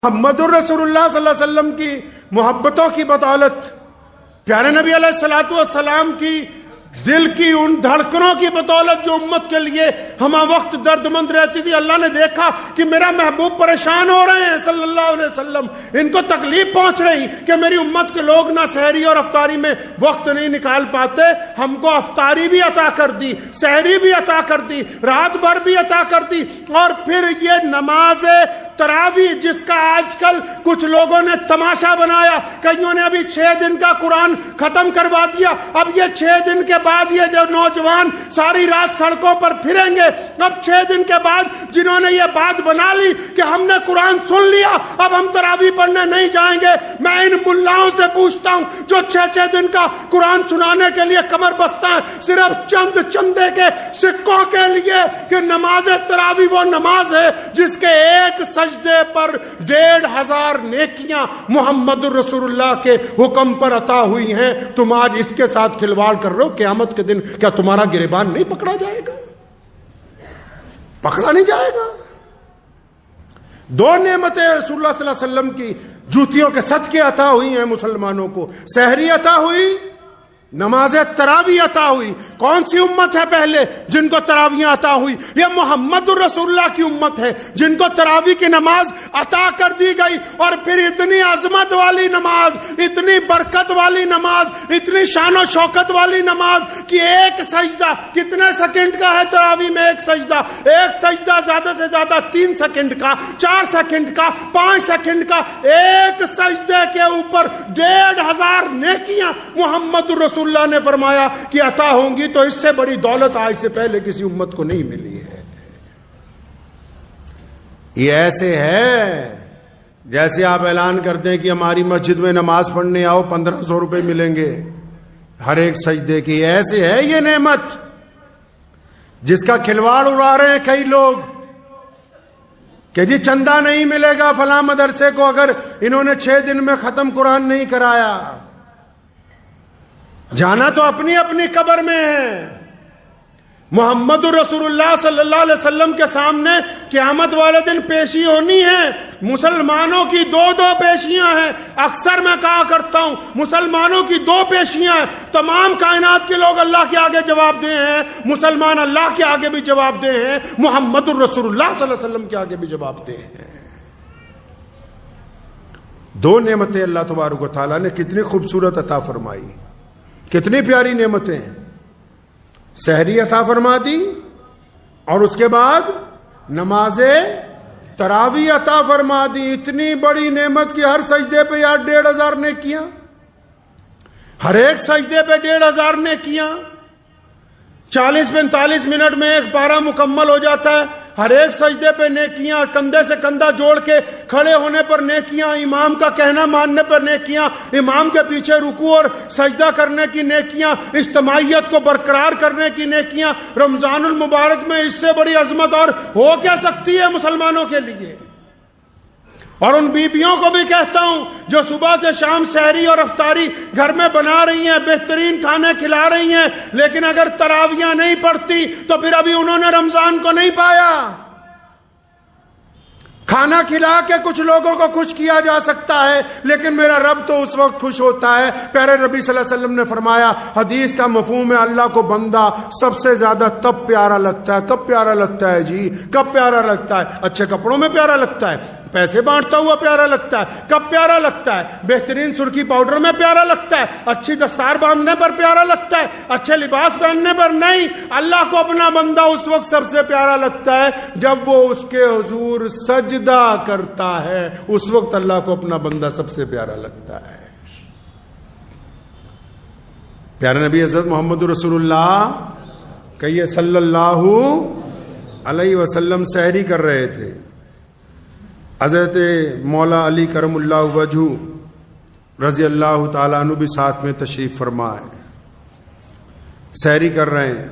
محمد الرسول اللہ صلی اللہ علیہ وسلم کی محبتوں کی بدولت، پیارے نبی علیہ الصلوۃ والسلام کی دل کی ان دھڑکنوں کی بدولت جو امت کے لیے ہمہ وقت درد مند رہتی تھی، اللہ نے دیکھا کہ میرا محبوب پریشان ہو رہے ہیں صلی اللہ علیہ وسلم، ان کو تکلیف پہنچ رہی کہ میری امت کے لوگ نہ سحری اور افطاری میں وقت نہیں نکال پاتے، ہم کو افطاری بھی عطا کر دی، سحری بھی عطا کر دی، رات بھر بھی عطا کر دی، اور پھر یہ نماز تراویح جس کا آج کل کچھ لوگوں نے تماشا بنایا، کئیوں نے ابھی 6 دن کا قرآن ختم کروا دیا، اب یہ 6 دن کے بعد یہ جو نوجوان ساری رات سڑکوں پر پھریں گے، اب 6 دن کے بعد جنہوں نے یہ بات بنا لی کہ ہم نے قرآن سن لیا اب ہم تراویح پڑھنے نہیں جائیں گے، میں ان ملاؤں سے پوچھتا ہوں جو 6 دن کا قرآن سنانے کے لیے کمر بستہ ہیں صرف چند چندے کے سکوں کے لیے، کہ نماز تراویح وہ نماز ہے جس کے ایک سجدے پر 1500 نیکیاں محمد الرسول اللہ کے حکم پر عطا ہوئی ہیں، تم آج اس کے ساتھ کھلواڑ کر رہے ہو، قیامت کے دن کیا تمہارا گریبان نہیں پکڑا جائے گا؟ پکڑا نہیں جائے گا؟ 2 نعمتیں رسول اللہ صلی اللہ علیہ وسلم کی جوتیوں کے صدقے عطا ہوئی ہیں مسلمانوں کو، سحری عطا ہوئی، نماز تراویح عطا ہوئی۔ کون سی امت ہے پہلے جن کو تراویح عطا ہوئی؟ یہ محمد الرسول اللہ کی امت ہے جن کو تراویح کی نماز عطا کر دی گئی، اور پھر اتنی عظمت والی نماز، اتنی برکت والی نماز، اتنی شان و شوکت والی نماز کہ ایک سجدہ کتنے سیکنڈ کا ہے تراویح میں؟ ایک سجدہ زیادہ سے زیادہ 3 سیکنڈ کا، 4 سیکنڈ کا، 5 سیکنڈ کا، ایک سجدے کے اوپر 1500 نیکیاں محمد الرسول اللہ نے فرمایا کہ عطا ہوں گی، تو اس سے بڑی دولت آج سے پہلے کسی امت کو نہیں ملی ہے۔ یہ ایسے ہے جیسے آپ اعلان کرتے ہیں کہ ہماری مسجد میں نماز پڑھنے آؤ 1500 روپے ملیں گے ہر ایک سجدے کی، ایسے ہے یہ نعمت جس کا کھلواڑ اڑا رہے ہیں کئی لوگ کہ جی چندہ نہیں ملے گا فلاں مدرسے کو اگر انہوں نے 6 دن میں ختم قرآن نہیں کرایا۔ جانا تو اپنی اپنی قبر میں ہے۔ محمد الرسول اللہ صلی اللہ علیہ وسلم کے سامنے قیامت والے دن پیشی ہونی ہے۔ مسلمانوں کی 2 پیشیاں ہیں، اکثر میں کہا کرتا ہوں مسلمانوں کی 2 پیشیاں ہیں، تمام کائنات کے لوگ اللہ کے آگے جواب دے ہیں، مسلمان اللہ کے آگے بھی جواب دے ہیں، محمد الرسول اللہ صلی اللہ علیہ وسلم کے آگے بھی جواب دے ہیں۔ 2 نعمتیں اللہ تبارک و تعالیٰ نے کتنی خوبصورت عطا فرمائی، کتنی پیاری نعمتیں، سحری عطا فرما دی، اور اس کے بعد نماز تراویح عطا فرما دی۔ اتنی بڑی نعمت کی ہر سجدے پہ یار 1500 نیکیاں، ہر ایک سجدے پہ 1500 نیکیاں، 40-45 منٹ میں ایک پارہ مکمل ہو جاتا ہے، ہر ایک سجدے پہ نیکیاں، کندھے سے کندھا جوڑ کے کھڑے ہونے پر نیکیاں، امام کا کہنا ماننے پر نیکیاں، امام کے پیچھے رکوع اور سجدہ کرنے کی نیکیاں، اجتماعیت کو برقرار کرنے کی نیکیاں۔ رمضان المبارک میں اس سے بڑی عظمت اور ہو کیا سکتی ہے مسلمانوں کے لیے؟ اور ان بیبیوں کو بھی کہتا ہوں جو صبح سے شام سحری اور افطاری گھر میں بنا رہی ہیں، بہترین کھانے کھلا رہی ہیں، لیکن اگر تراویح نہیں پڑھتی تو پھر ابھی انہوں نے رمضان کو نہیں پایا۔ کھانا کھلا کے کچھ لوگوں کو خوش کیا جا سکتا ہے، لیکن میرا رب تو اس وقت خوش ہوتا ہے۔ پیارے نبی صلی اللہ علیہ وسلم نے فرمایا، حدیث کا مفہوم ہے اللہ کو بندہ سب سے زیادہ تب پیارا لگتا ہے۔ کب پیارا لگتا ہے جی؟ کب پیارا لگتا ہے؟ اچھے کپڑوں میں پیارا لگتا ہے، پیسے بانٹتا ہوا پیارا لگتا ہے۔ کب پیارا لگتا ہے؟ بہترین سرخی پاؤڈر میں پیارا لگتا ہے، اچھی دستار باندھنے پر پیارا لگتا ہے، اچھے لباس پہننے پر نہیں۔ اللہ کو اپنا بندہ اس وقت سب سے پیارا لگتا ہے جب وہ اس کے حضور سجدہ کرتا ہے، اس وقت اللہ کو اپنا بندہ سب سے پیارا لگتا ہے۔ پیارے نبی حضرت محمد رسول اللہ کہیے صلی اللہ علیہ وسلم سحری کر رہے تھے، حضرت مولا علی کرم اللہ وجہ رضی اللہ تعالیٰ عنہ بھی ساتھ میں تشریف فرما ہے، سحری کر رہے ہیں۔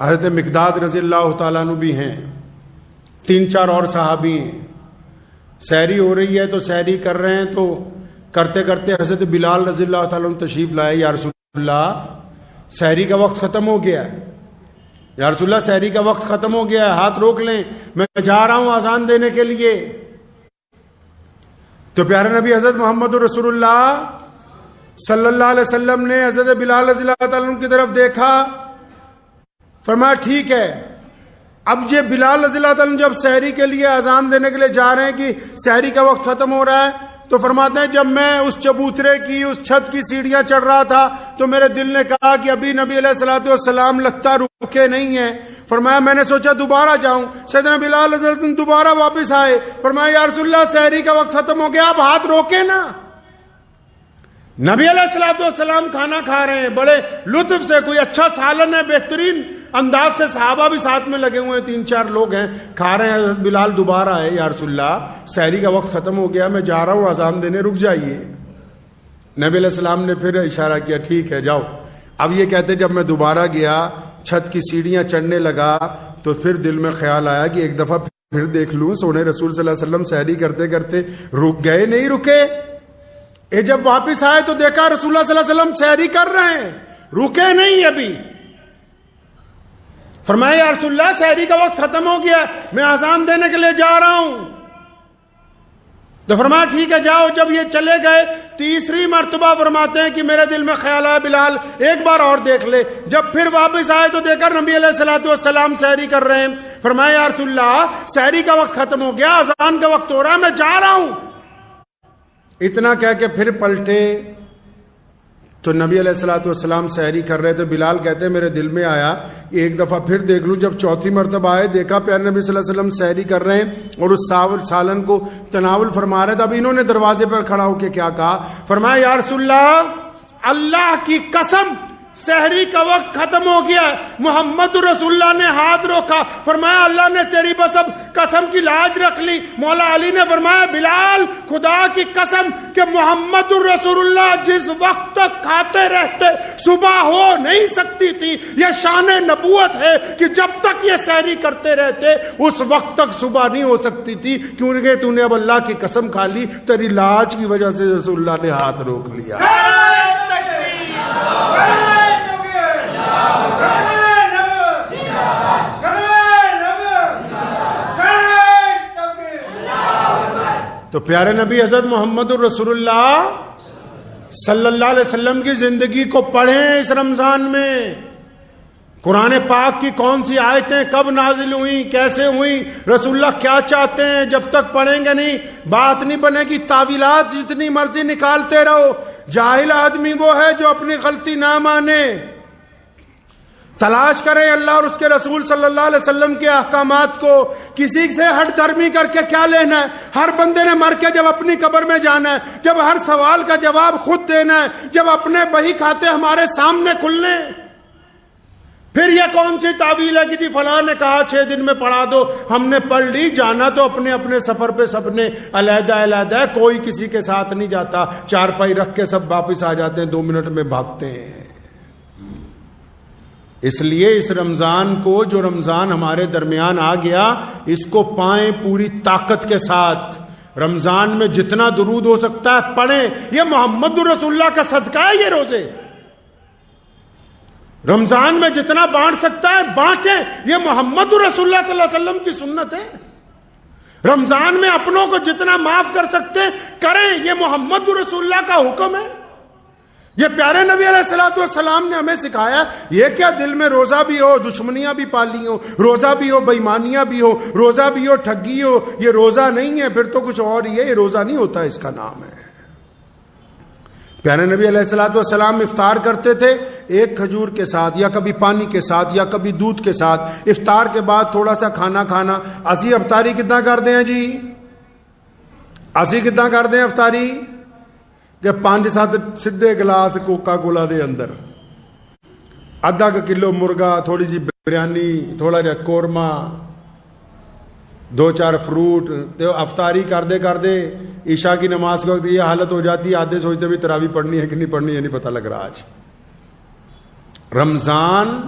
حضرت مقداد رضی اللہ تعالیٰ عنہ بھی ہیں، 3-4 اور صحابی ہیں۔ سحری ہو رہی ہے تو سحری کر رہے ہیں، تو کرتے کرتے حضرت بلال رضی اللہ تعالیٰ عنہ تشریف لائے، یا رسول اللہ سحری کا وقت ختم ہو گیا ہے، یا رسول اللہ سحری کا وقت ختم ہو گیا ہے، ہاتھ روک لیں، میں جا رہا ہوں اذان دینے کے لیے۔ تو پیارے نبی حضرت محمد رسول اللہ صلی اللہ علیہ وسلم نے حضرت بلال رضی اللہ تعالیٰ عنہ کی طرف دیکھا، فرمایا ٹھیک ہے. اب یہ بلال رضی اللہ تعالیٰ عنہ جب سحری کے لیے اذان دینے کے لیے جا رہے ہیں کہ سحری کا وقت ختم ہو رہا ہے، تو فرماتے ہیں جب میں اس چبوترے کی اس چھت کی سیڑھیاں چڑھ رہا تھا تو میرے دل نے کہا کہ ابھی نبی علیہ الصلوۃ والسلام لگتا رکے نہیں ہیں. فرمایا میں نے سوچا دوبارہ جاؤں. سیدنا بلال رضی اللہ عنہ دوبارہ واپس آئے، فرمایا یا رسول اللہ سحری کا وقت ختم ہو گیا، آپ ہاتھ روکے نا. نبی علیہ الصلوۃ والسلام کھانا کھا رہے ہیں بڑے لطف سے، کوئی اچھا سالن ہے بہترین انداز سے، صحابہ بھی ساتھ میں لگے ہوئے ہیں، 3-4 لوگ ہیں کھا رہے ہیں. حضرت بلال دوبارہ آئے، یا رسول اللہ سحری کا وقت ختم ہو گیا، میں جا رہا ہوں اذان دینے، رک جائیے. نبی علیہ السلام نے پھر اشارہ کیا ٹھیک ہے جاؤ. اب یہ کہتے جب میں دوبارہ گیا چھت کی سیڑھیاں چڑھنے لگا تو پھر دل میں خیال آیا کہ ایک دفعہ پھر دیکھ لوں سونے رسول صلی اللہ علیہ وسلم سحری کرتے کرتے رک گئے نہیں رکے. جب واپس آئے تو دیکھا رسول اللہ صلی اللہ علیہ وسلم سحری کر رہے ہیں، رکے نہیں ابھی. فرمایا یا رسول اللہ سحری کا وقت ختم ہو گیا، میں اذان دینے کے لیے جا رہا ہوں. تو فرمایا ٹھیک ہے جاؤ. جب یہ چلے گئے تیسری مرتبہ فرماتے ہیں کہ میرے دل میں خیال آیا بلال ایک بار اور دیکھ لے. جب پھر واپس آئے تو دیکھا نبی علیہ الصلوۃ والسلام سحری کر رہے ہیں. فرمایا یا رسول اللہ سحری کا وقت ختم ہو گیا، اذان کا وقت ہو رہا ہے، میں جا رہا ہوں. اتنا کہہ کے پھر پلٹے تو نبی علیہ الصلوۃ والسلام سحری کر رہے تھے. بلال کہتے ہیں میرے دل میں آیا کہ ایک دفعہ پھر دیکھ لوں. جب چوتھی مرتبہ آئے دیکھا پیارے نبی صلی اللہ علیہ وسلم سحری کر رہے ہیں اور اس سالن کو تناول فرما رہے تھے. اب انہوں نے دروازے پر کھڑا ہو کے کیا کہا، فرمایا یا رسول اللہ اللہ کی قسم سحری کا وقت ختم ہو گیا. محمد رسول اللہ نے ہاتھ روکا، فرمایا اللہ نے تیری بس اب قسم کی لاج رکھ لی. مولا علی نے فرمایا بلال خدا کی قسم کہ محمد رسول اللہ جس وقت تک کھاتے رہتے صبح ہو نہیں سکتی تھی. یہ شان نبوت ہے کہ جب تک یہ سحری کرتے رہتے اس وقت تک صبح نہیں ہو سکتی تھی، کیونکہ تو نے اب اللہ کی قسم کھا لی. تیری لاج کی وجہ سے رسول اللہ نے ہاتھ روک لیا. تو پیارے نبی حضرت محمد الرسول اللہ صلی اللہ علیہ وسلم کی زندگی کو پڑھیں اس رمضان میں. قرآن پاک کی کون سی آیتیں کب نازل ہوئیں، کیسے ہوئیں، رسول اللہ کیا چاہتے ہیں، جب تک پڑھیں گے نہیں بات نہیں بنے گی. تعویلات جتنی مرضی نکالتے رہو. جاہل آدمی وہ ہے جو اپنی غلطی نہ مانے. تلاش کریں اللہ اور اس کے رسول صلی اللہ علیہ وسلم کے احکامات کو. کسی سے ہٹ دھرمی کر کے کیا لینا ہے؟ ہر بندے نے مر کے جب اپنی قبر میں جانا ہے، جب ہر سوال کا جواب خود دینا ہے، جب اپنے بہی کھاتے ہمارے سامنے کھلنے. پھر یہ کون سی تعویل ہے کہ جی فلاں نے کہا 6 دن میں پڑھا دو، ہم نے پڑھ لی. جانا تو اپنے اپنے سفر پہ سب نے علیحدہ علیحدہ ہے، کوئی کسی کے ساتھ نہیں جاتا. چارپائی رکھ کے سب واپس آ جاتے ہیں، 2 منٹ میں بھاگتے ہیں. اس لیے اس رمضان کو جو رمضان ہمارے درمیان آ گیا اس کو پائیں پوری طاقت کے ساتھ. رمضان میں جتنا درود ہو سکتا ہے پڑھیں. یہ محمد رسول اللہ کا صدقہ ہے یہ روزے. رمضان میں جتنا بانٹ سکتا ہے بانٹیں. یہ محمد رسول اللہ صلی اللہ علیہ وسلم کی سنت ہے. رمضان میں اپنوں کو جتنا معاف کر سکتے ہیں کریں. یہ محمد رسول اللہ کا حکم ہے. یہ پیارے نبی علیہ الصلوۃ والسلام نے ہمیں سکھایا. یہ کیا دل میں روزہ بھی ہو دشمنیاں بھی پالی ہو، روزہ بھی ہو بےایمانیاں بھی ہو، روزہ بھی ہو ٹھگی ہو. یہ روزہ نہیں ہے، پھر تو کچھ اور ہی ہے. یہ روزہ نہیں ہوتا، اس کا نام ہے. پیارے نبی علیہ الصلوۃ والسلام افطار کرتے تھے ایک کھجور کے ساتھ یا کبھی پانی کے ساتھ یا کبھی دودھ کے ساتھ. افطار کے بعد تھوڑا سا کھانا کھانا. اسی افطاری کتنا کرتے ہیں جی؟ اسی کتنا کرتے ہیں افطاری کہ 5-7 سدھے گلاس کوکا کولا دے اندر، آدھا کلو مرغا، تھوڑی جی بریانی، تھوڑا جا قورمہ، 2-4 فروٹ. تو افطاری کردے کردے عشاء کی نماز کے وقت یہ حالت ہو جاتی ہے آدھے سوچتے بھی تراویح پڑھنی ہے کہ نہیں پڑھنی ہے نہیں پتہ لگ رہا. آج رمضان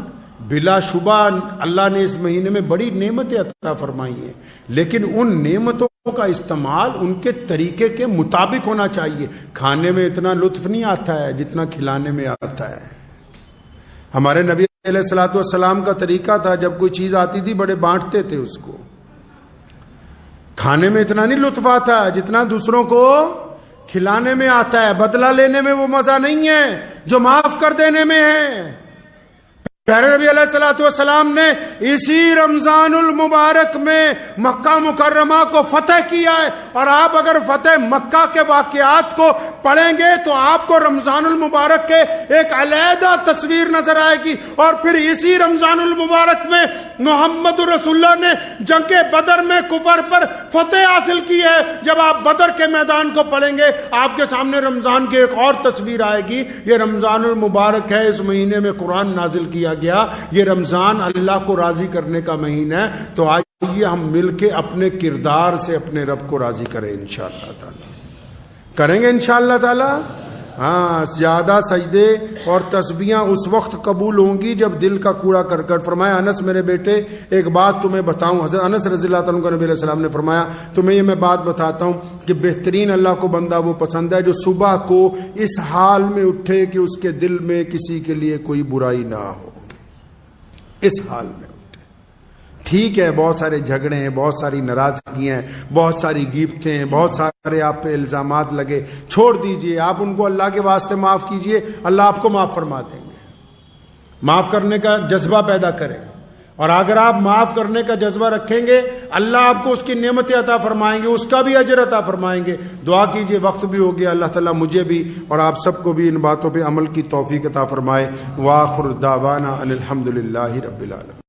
بلا شبہ اللہ نے اس مہینے میں بڑی نعمتیں عطا فرمائی ہیں، لیکن ان نعمتوں کا استعمال ان کے طریقے کے مطابق ہونا چاہیے. کھانے میں اتنا لطف نہیں آتا ہے جتنا کھلانے میں آتا ہے. ہمارے نبی علیہ الصلوۃ والسلام کا طریقہ تھا، جب کوئی چیز آتی تھی بڑے بانٹتے تھے اس کو. کھانے میں اتنا نہیں لطف آتا ہے جتنا دوسروں کو کھلانے میں آتا ہے. بدلہ لینے میں وہ مزہ نہیں ہے جو معاف کر دینے میں ہے. پیارے نبی علیہ الصلوۃ والسلام نے اسی رمضان المبارک میں مکہ مکرمہ کو فتح کیا ہے, اور آپ اگر فتح مکہ کے واقعات کو پڑھیں گے تو آپ کو رمضان المبارک کے ایک علیحدہ تصویر نظر آئے گی. اور پھر اسی رمضان المبارک میں محمد رسول اللہ نے جنگ بدر میں کفر پر فتح حاصل کی ہے. جب آپ بدر کے میدان کو پڑھیں گے آپ کے سامنے رمضان کی ایک اور تصویر آئے گی. یہ رمضان المبارک ہے, اس مہینے میں قرآن نازل کیا گیا. یہ رمضان اللہ کو راضی کرنے کا مہینہ ہے. تو آئیے ہم مل کے اپنے کردار سے اپنے رب کو راضی کریں انشاءاللہ تعالی. کریں گے انشاءاللہ تعالی. ہاں, زیادہ سجدے اور تسبیحاں اس وقت قبول ہوں گی جب دل کا کوڑا کرکٹ. فرمایا انس میرے بیٹے ایک بات تمہیں بتاؤں. حضرت انس رضی اللہ عنہ کو نبی علیہ السلام نے فرمایا تمہیں یہ میں بات بتاتا ہوں کہ بہترین اللہ کو بندہ وہ پسند ہے جو صبح کو اس حال میں اٹھے کہ اس کے دل میں کسی کے لیے کوئی برائی نہ ہو. اس حال میں اٹھے. ٹھیک ہے, بہت سارے جھگڑے ہیں, بہت ساری ناراضگیاں ہیں, بہت ساری غیبتیں ہیں, بہت سارے آپ پہ الزامات لگے, چھوڑ دیجئے. آپ ان کو اللہ کے واسطے معاف کیجئے, اللہ آپ کو معاف فرما دیں گے. معاف کرنے کا جذبہ پیدا کریں, اور اگر آپ معاف کرنے کا جذبہ رکھیں گے اللہ آپ کو اس کی نعمتیں عطا فرمائیں گے, اس کا بھی اجر عطا فرمائیں گے. دعا کیجئے. وقت بھی ہو گیا. اللہ تعالیٰ مجھے بھی اور آپ سب کو بھی ان باتوں پہ عمل کی توفیق عطا فرمائے. وآخر دعوانا ان الحمد للہ رب العالمین.